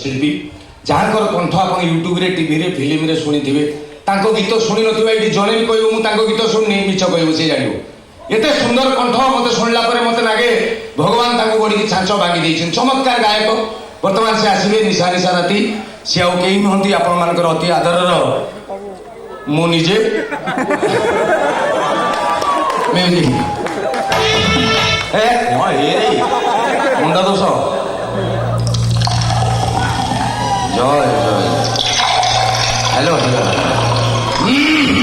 शिल्पी जहाँकर कंठ आप यूट्यूब रे टीवी रे फिल्म रे शुणी थे गीत शुणी नथिबा ये जने भी कहबो मु तांको गीत शुणनी मिछ कहबो से जानिबो एते सुंदर कंठ मते शुणला परे मते लागे भगवान तांको बड़ी छांच भांगी देछन चमत्कार गायक वर्तमान से आसीबे निशा निशा राती से आउ केही नहंती आपण मानकर अति आदरर मु निजे म्यूजिक ए म हे मुंडा दोष जय जय हेलो हेलो